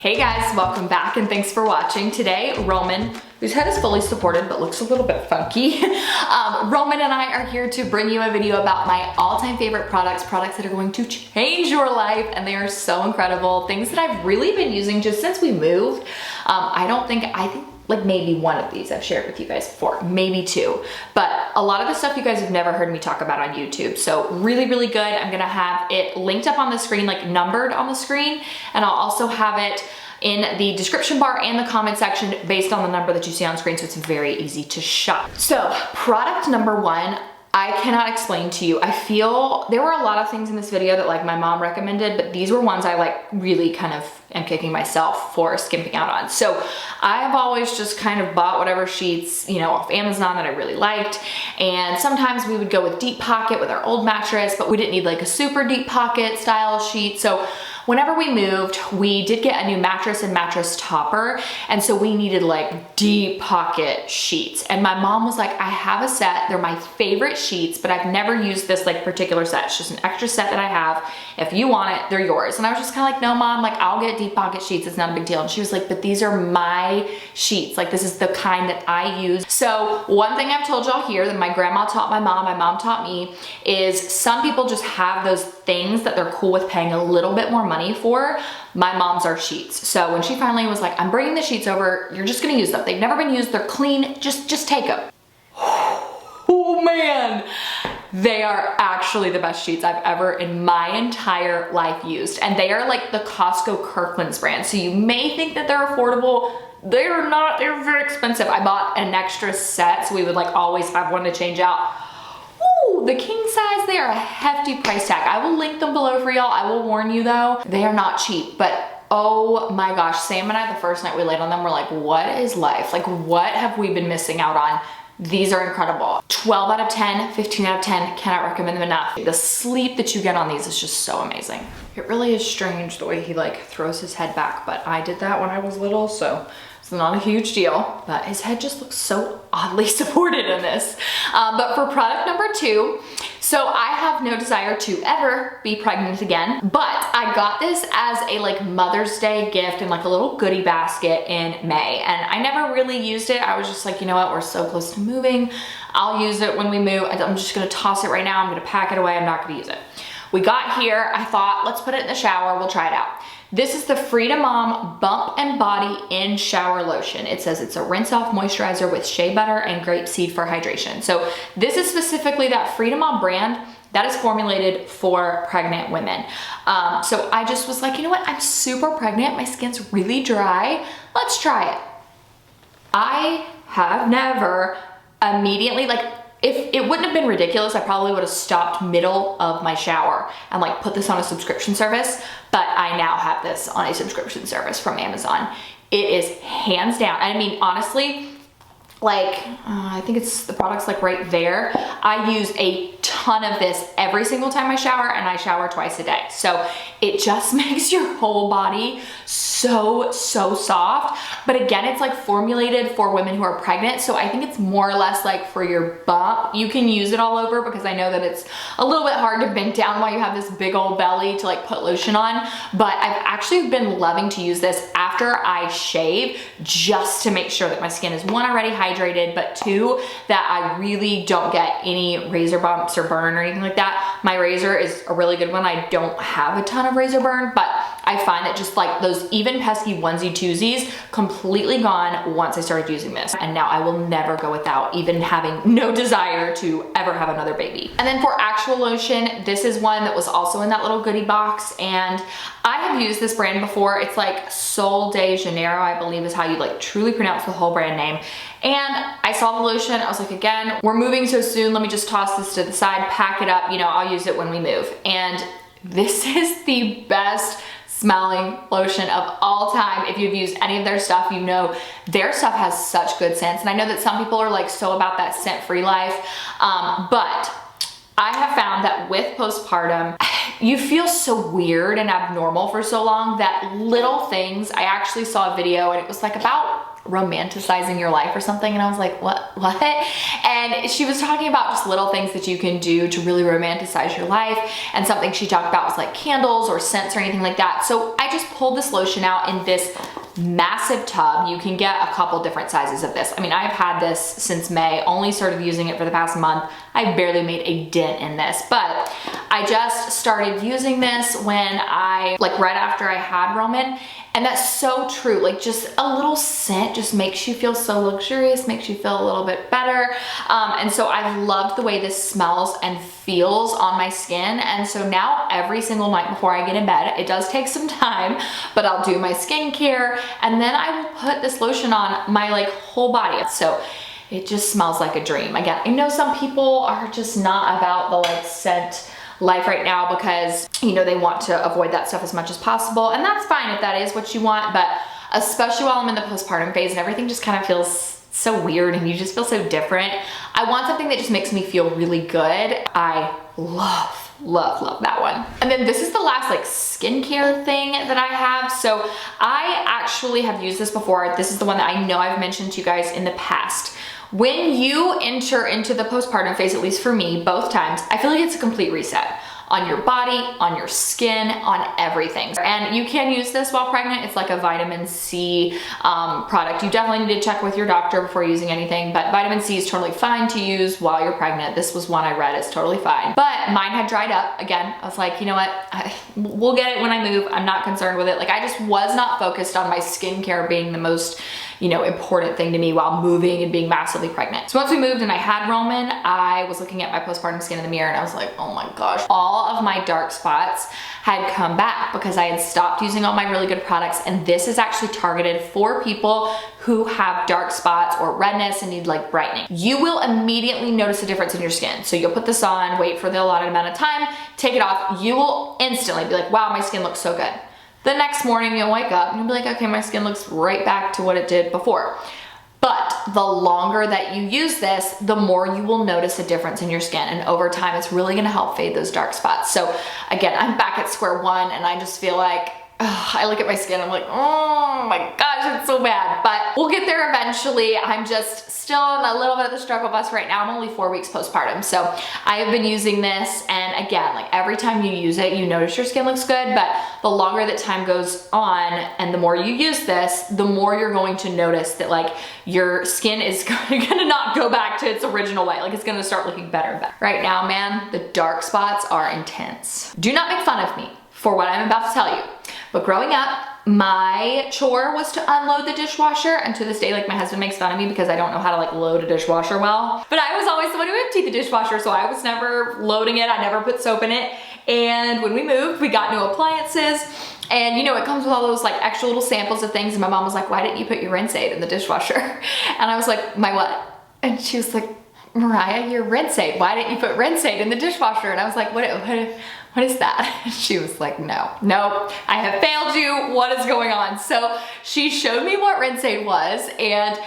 Hey guys, welcome back and thanks for watching. Today, Roman, whose head is fully supported but looks a little bit funky, Roman and I are here to bring you a video about my all-time favorite products that are going to change your life, and they are so incredible. Things that I've really been using just since we moved. I think like maybe one of these I've shared with you guys before, maybe two, but a lot of the stuff you guys have never heard me talk about on YouTube. So really, really good. I'm gonna have it linked up on the screen, like numbered on the screen, and I'll also have it in the description bar and the comment section based on the number that you see on screen, so it's very easy to shop. So product number one, I cannot explain to you. I feel there were a lot of things in this video that like my mom recommended, but these were ones I like really kind of am kicking myself for skimping out on. So I've always just kind of bought whatever sheets, you know, off Amazon that I really liked. And sometimes we would go with deep pocket with our old mattress, but we didn't need like a super deep pocket style sheet. So whenever we moved, we did get a new mattress and mattress topper. And so we needed like deep pocket sheets. And my mom was like, I have a set. They're my favorite sheets, but I've never used this like particular set. It's just an extra set that I have. If you want it, they're yours. And I was just kind of like, no, mom, like I'll get deep pocket sheets. It's not a big deal. And she was like, but these are my sheets. Like this is the kind that I use. So one thing I've told y'all here that my grandma taught my mom taught me is some people just have those things that they're cool with paying a little bit more money for. My mom's are sheets. So when she finally was like, I'm bringing the sheets over, you're just gonna use them. They've never been used, they're clean, just take them. Oh man, they are actually the best sheets I've ever in my entire life used. And they are like the Costco Kirkland's brand. So you may think that they're affordable. They're not, they're very expensive. I bought an extra set, so we would like always have one to change out. Ooh, the king size, they are a hefty price tag. I will link them below for y'all. I will warn you though, they are not cheap, but oh my gosh, Sam and I, the first night we laid on them, we're like, what is life? Like, what have we been missing out on? These are incredible. 12 out of 10, 15 out of 10, cannot recommend them enough. The sleep that you get on these is just so amazing. It really is strange the way he like throws his head back, but I did that when I was little, so it's not a huge deal, but his head just looks so oddly supported in this. But for product number two, so I have no desire to ever be pregnant again, but I got this as a like Mother's Day gift in like a little goodie basket in May. And I never really used it. I was just like, you know what, we're so close to moving. I'll use it when we move. I'm just gonna toss it right now. I'm gonna pack it away. I'm not gonna use it. We got here, I thought, let's put it in the shower. We'll try it out. This is the Freedom Mom Bump and Body in Shower Lotion. It says it's a rinse off moisturizer with shea butter and grapeseed for hydration. So this is specifically that Freedom Mom brand that is formulated for pregnant women. So I just was like, you know what? I'm super pregnant. My skin's really dry. Let's try it. I have never immediately, like, if it wouldn't have been ridiculous, I probably would have stopped middle of my shower and like put this on a subscription service, but I now have this on a subscription service from Amazon. It is hands down. I mean, honestly, like, I think it's the product's like right there. I use a ton of this every single time I shower, and I shower twice a day. So it just makes your whole body so soft. But again, it's like formulated for women who are pregnant. So I think it's more or less like for your bump. You can use it all over because I know that it's a little bit hard to bend down while you have this big old belly to like put lotion on. But I've actually been loving to use this after I shave, just to make sure that my skin is one, already hydrated, but two, that I really don't get any razor bumps or burn or anything like that. My razor is a really good one. I don't have a ton of razor burn, but I find that just like those even pesky onesie twosies completely gone once I started using this. And now I will never go without, even having no desire to ever have another baby. And then for actual lotion, this is one that was also in that little goodie box. And I have used this brand before. It's like Sol de Janeiro, I believe is how you like truly pronounce the whole brand name. And I saw the lotion, I was like, again, we're moving so soon, let me just toss this to the side, pack it up, you know, I'll use it when we move. And this is the best smelling lotion of all time. If you've used any of their stuff, you know their stuff has such good scents. And I know that some people are like so about that scent-free life, but I have found that with postpartum, you feel so weird and abnormal for so long that little things, I actually saw a video and it was like about romanticizing your life or something, and I was like, what? And she was talking about just little things that you can do to really romanticize your life, and something she talked about was like candles or scents or anything like that. So I just pulled this lotion out in this massive tub. You can get a couple different sizes of this. I mean, I've had this since May, only started using it for the past month. I barely made a dent in this, but I just started using this when right after I had Roman. And that's so true. Like, just a little scent just makes you feel so luxurious, makes you feel a little bit better. And so I've loved the way this smells and feels on my skin. And so now every single night before I get in bed, it does take some time, but I'll do my skincare, and then I will put this lotion on my like whole body. So it just smells like a dream. Again, I know some people are just not about the like scent life right now because, you know, they want to avoid that stuff as much as possible, and that's fine if that is what you want, but especially while I'm in the postpartum phase and everything just kind of feels so weird and you just feel so different, I want something that just makes me feel really good. I love that one. And then this is the last like skincare thing that I have. So I actually have used this before. This is the one that I know I've mentioned to you guys in the past. When you enter into the postpartum phase, at least for me, both times, I feel like it's a complete reset on your body, on your skin, on everything. And you can use this while pregnant. It's like a vitamin C product. You definitely need to check with your doctor before using anything, but vitamin C is totally fine to use while you're pregnant. This was one I read is totally fine. But mine had dried up. Again, I was like, you know what? We'll get it when I move. I'm not concerned with it. Like, I just was not focused on my skincare being the most, you know, important thing to me while moving and being massively pregnant. So once we moved and I had Roman, I was looking at my postpartum skin in the mirror and I was like, oh my gosh, all of my dark spots had come back because I had stopped using all my really good products. And this is actually targeted for people who have dark spots or redness and need like brightening. You will immediately notice a difference in your skin. So you'll put this on, wait for the allotted amount of time, take it off. You will instantly be like, wow, my skin looks so good. The next morning you'll wake up and you'll be like, okay, my skin looks right back to what it did before. But the longer that you use this, the more you will notice a difference in your skin. And over time, it's really gonna help fade those dark spots. So again, I'm back at square one and I just feel like, I look at my skin, I'm like, oh my gosh, it's so bad. But we'll get there eventually. I'm just still in a little bit of the struggle bus right now. I'm only 4 weeks postpartum. So I have been using this, and again, like every time you use it, you notice your skin looks good, but the longer that time goes on and the more you use this, the more you're going to notice that like your skin is gonna not go back to its original way. Like, it's gonna start looking better and better. Right now, man, the dark spots are intense. Do not make fun of me for what I'm about to tell you. But growing up, my chore was to unload the dishwasher, and to this day, like, my husband makes fun of me because I don't know how to like load a dishwasher well. But I was always the one who emptied the dishwasher, so I was never loading it. I never put soap in it. And when we moved, we got new appliances, and you know, it comes with all those like extra little samples of things, and my mom was like, why didn't you put your rinse aid in the dishwasher? And I was like, my what? And she was like, Mariah, your rinse aid. Why didn't you put rinse aid in the dishwasher? And I was like, what is that? And she was like, no, I have failed you. What is going on? So she showed me what rinse aid was, and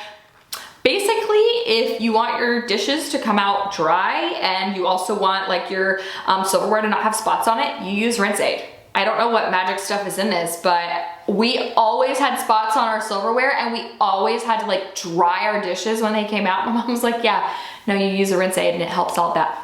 basically, if you want your dishes to come out dry and you also want like your silverware to not have spots on it, you use rinse aid. I don't know what magic stuff is in this, but we always had spots on our silverware and we always had to like dry our dishes when they came out. My mom was like, yeah, no, you use a rinse aid and it helps all that.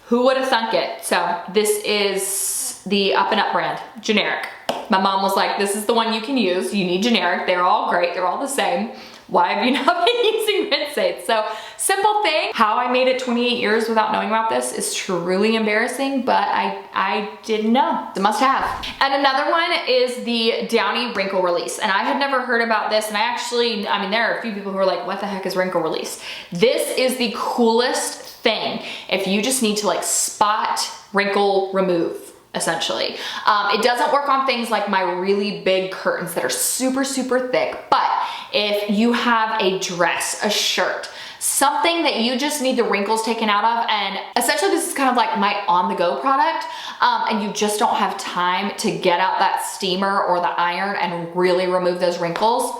Who would have thunk it? So this is the Up and Up brand, generic. My mom was like, this is the one you can use. You need generic. They're all great. They're all the same. Why have you not been using rinse aid? So simple thing. How I made it 28 years without knowing about this is truly embarrassing, but I didn't know. It's a must have. And another one is the Downy Wrinkle Release. And I had never heard about this. And I mean, there are a few people who are like, what the heck is Wrinkle Release? This is the coolest thing if you just need to like spot wrinkle remove, essentially. It doesn't work on things like my really big curtains that are super, super thick, but if you have a dress, a shirt, something that you just need the wrinkles taken out of, and essentially this is kind of like my on-the-go product, and you just don't have time to get out that steamer or the iron and really remove those wrinkles,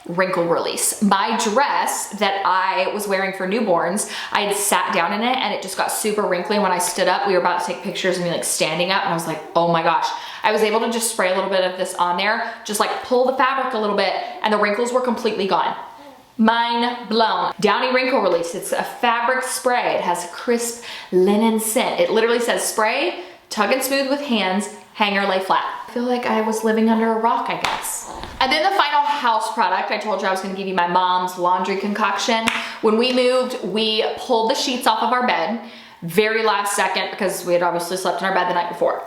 Wrinkle Release. My dress that I was wearing for newborns, I had sat down in it and it just got super wrinkly. When I stood up, we were about to take pictures of me like standing up and I was like, oh my gosh. I was able to just spray a little bit of this on there, just like pull the fabric a little bit, and the wrinkles were completely gone. Mind blown. Downy Wrinkle Release. It's a fabric spray. It has a crisp linen scent. It literally says spray, tug and smooth with hands, hanger lay flat. I feel like I was living under a rock, I guess. And then the final house product, I told you I was gonna give you my mom's laundry concoction. When we moved, we pulled the sheets off of our bed, very last second, because we had obviously slept in our bed the night before.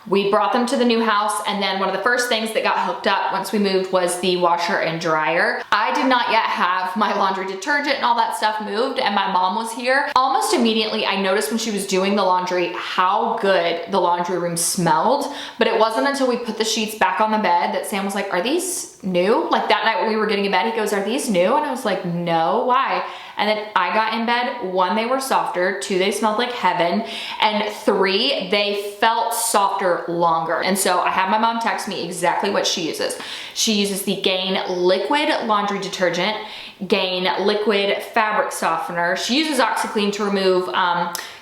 We brought them to the new house, and then one of the first things that got hooked up once we moved was the washer and dryer. I did not yet have my laundry detergent and all that stuff moved, and my mom was here. Almost immediately, I noticed when she was doing the laundry how good the laundry room smelled, but it wasn't until we put the sheets back on the bed that Sam was like, are these new? Like that night when we were getting in bed, he goes, are these new? And I was like, no, why? And then I got in bed, 1, they were softer, 2, they smelled like heaven, and 3, they felt softer longer. And so I had my mom text me exactly what she uses. She uses the Gain Liquid Laundry Detergent, Gain Liquid Fabric Softener. She uses OxiClean to remove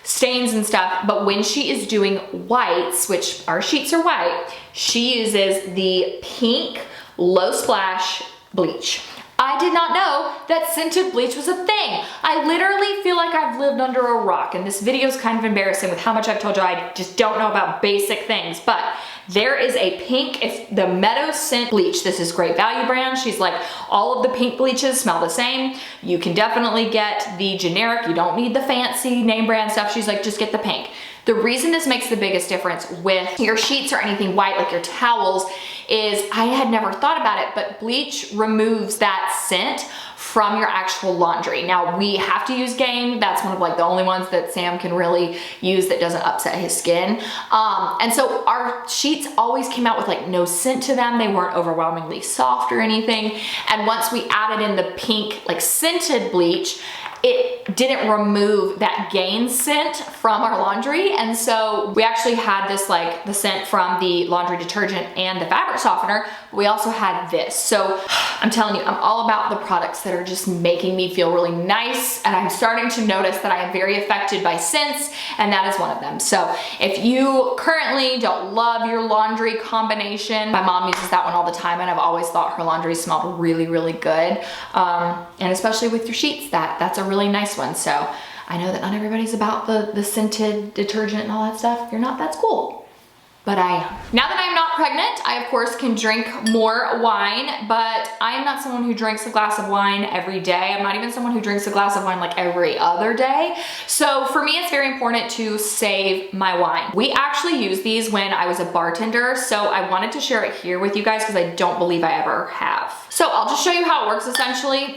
stains and stuff, but when she is doing whites, which our sheets are white, she uses the Pink Low Splash Bleach. I did not know that scented bleach was a thing. I literally feel like I've lived under a rock, and this video is kind of embarrassing with how much I've told you I just don't know about basic things, but there is a pink, it's the Meadow Scent Bleach. This is Great Value brand. She's like, all of the pink bleaches smell the same. You can definitely get the generic. You don't need the fancy name brand stuff. She's like, just get the pink. The reason this makes the biggest difference with your sheets or anything white, like your towels, is I had never thought about it, but bleach removes that scent from your actual laundry. Now we have to use Gain. That's one of like the only ones that Sam can really use that doesn't upset his skin. And so our sheets always came out with like no scent to them. They weren't overwhelmingly soft or anything. And once we added in the pink like scented bleach, it didn't remove that Gain scent from our laundry. And so we actually had this like the scent from the laundry detergent and the fabric softener, but we also had this. So I'm telling you, I'm all about the products that are just making me feel really nice. And I'm starting to notice that I am very affected by scents, and that is one of them. So if you currently don't love your laundry combination, my mom uses that one all the time, and I've always thought her laundry smelled really, really good. And especially with your sheets, that's a really nice one. So I know that not everybody's about the scented detergent and all that stuff. If you're not, that's cool. But I am. Now that I'm not pregnant, I of course can drink more wine, but I am not someone who drinks a glass of wine every day. I'm not even someone who drinks a glass of wine like every other day. So for me, it's very important to save my wine. We actually used these when I was a bartender, so I wanted to share it here with you guys because I don't believe I ever have. So I'll just show you how it works essentially.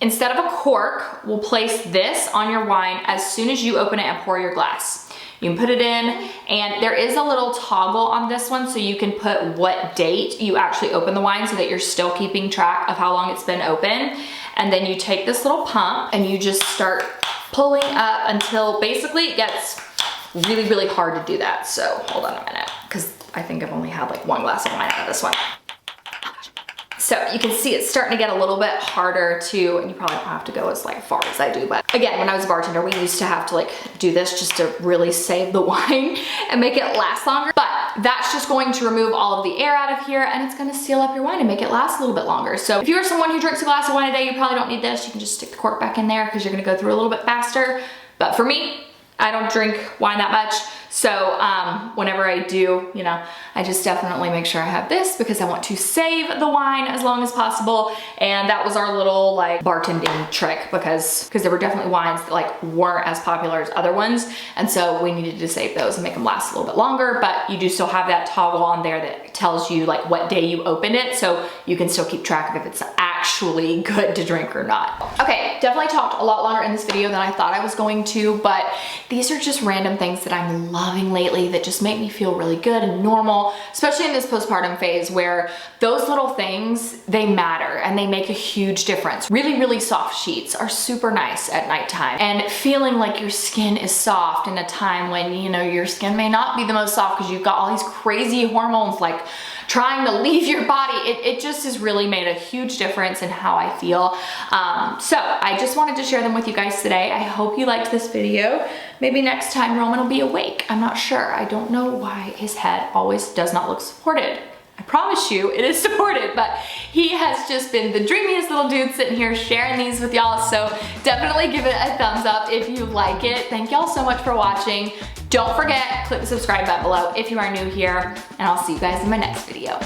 Instead of a cork, we'll place this on your wine as soon as you open it and pour your glass. You can put it in, and there is a little toggle on this one so you can put what date you actually open the wine so that you're still keeping track of how long it's been open. And then you take this little pump and you just start pulling up until basically it gets really, really hard to do that. So hold on a minute, because I think I've only had like 1 glass of wine out of this one. So you can see it's starting to get a little bit harder to, and you probably don't have to go as like far as I do, but again, when I was a bartender, we used to have to like do this just to really save the wine and make it last longer. But that's just going to remove all of the air out of here, and it's gonna seal up your wine and make it last a little bit longer. So if you're someone who drinks a glass of wine a day, you probably don't need this. You can just stick the cork back in there because you're gonna go through a little bit faster. But for me, I don't drink wine that much. So whenever I do, you know, I just definitely make sure I have this because I want to save the wine as long as possible. And that was our little like bartending trick because there were definitely wines that like weren't as popular as other ones. And so we needed to save those and make them last a little bit longer, but you do still have that toggle on there that tells you like what day you opened it. So you can still keep track of if it's actually good to drink or not. Okay, definitely talked a lot longer in this video than I thought I was going to, but these are just random things that I'm loving lately that just make me feel really good and normal, especially in this postpartum phase where those little things, they matter and they make a huge difference. Really, really soft sheets are super nice at nighttime, and feeling like your skin is soft in a time when, you know, your skin may not be the most soft because you've got all these crazy hormones like trying to leave your body. It just has really made a huge difference in how I feel. So I just wanted to share them with you guys today. I hope you liked this video. Maybe next time Roman will be awake. I'm not sure. I don't know why his head always does not look supported. I promise you it is supported, but he has just been the dreamiest little dude sitting here sharing these with y'all. So definitely give it a thumbs up if you like it. Thank y'all so much for watching. Don't forget, click the subscribe button below if you are new here, and I'll see you guys in my next video.